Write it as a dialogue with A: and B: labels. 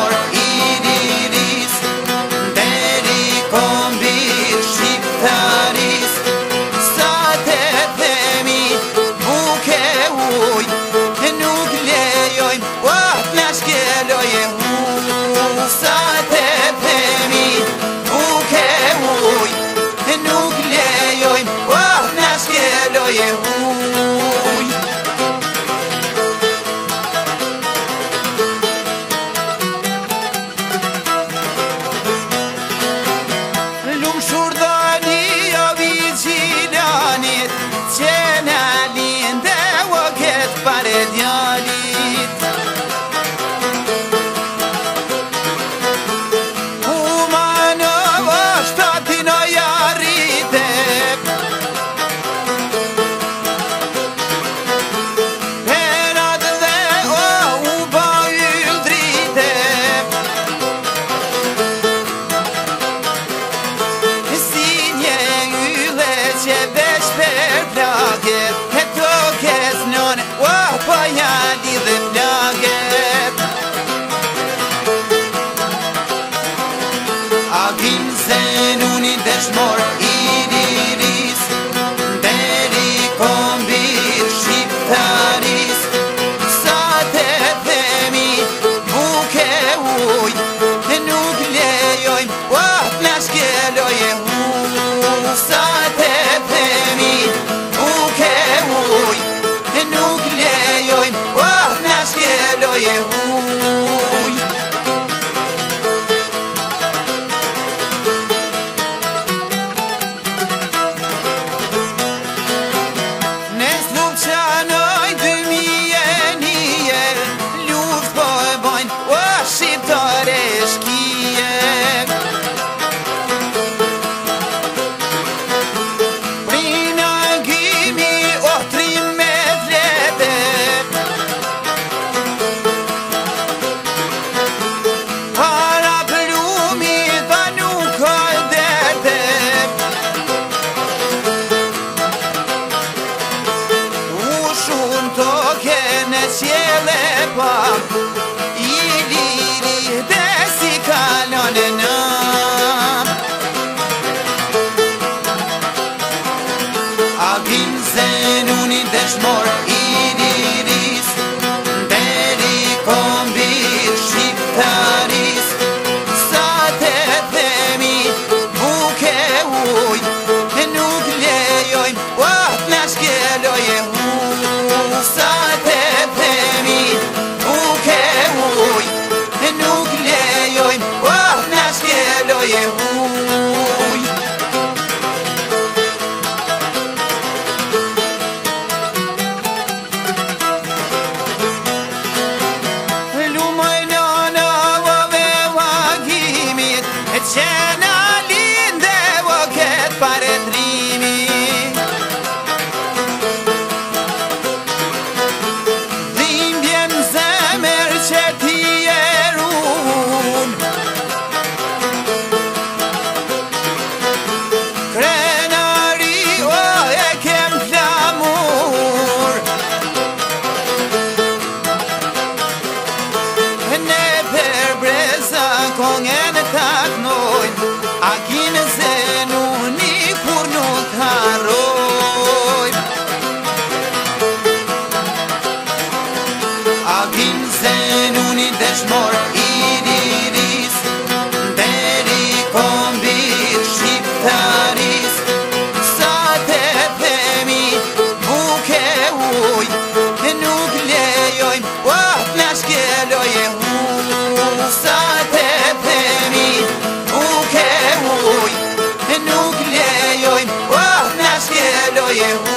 A: dëshmor I liris, deri kombit shqiptaris. Sa të themi buke uj, nuk lejojmë t'na shkeloje huj. Sa të themi buke uj, nuk lejojmë t'na shkeloje huj. Dëshmor I liris, deri kombit shqiptaris. Sa të themi buke uj, nuk lejojmë t'na shkeloje huj. Sa të themi buke uj, nuk lejojmë t'na shkeloje huj. I liri dhe si kalon e nëm, a vin zenuni dëshmor I liris, deri kombit shqiptaris. Sa të themi buke uj, nuk lejojmë t'na shkeloje huj. Sa të themi buke uj, nuk lejojmë t'na shkeloje huj. Lumoj nana ove vagimit, që na linde o ket paretrimi. Kongen taknojnë, a kine zenuni kur nuk harrojnë. A kine zenuni dëshmor I liris, deri kombit shqiptaris. Sa të themi buke uj, nuk lejojmë t'na shkeloje huj. Sa të themi buke uj, nuk lejojmë t'na shkeloje huj.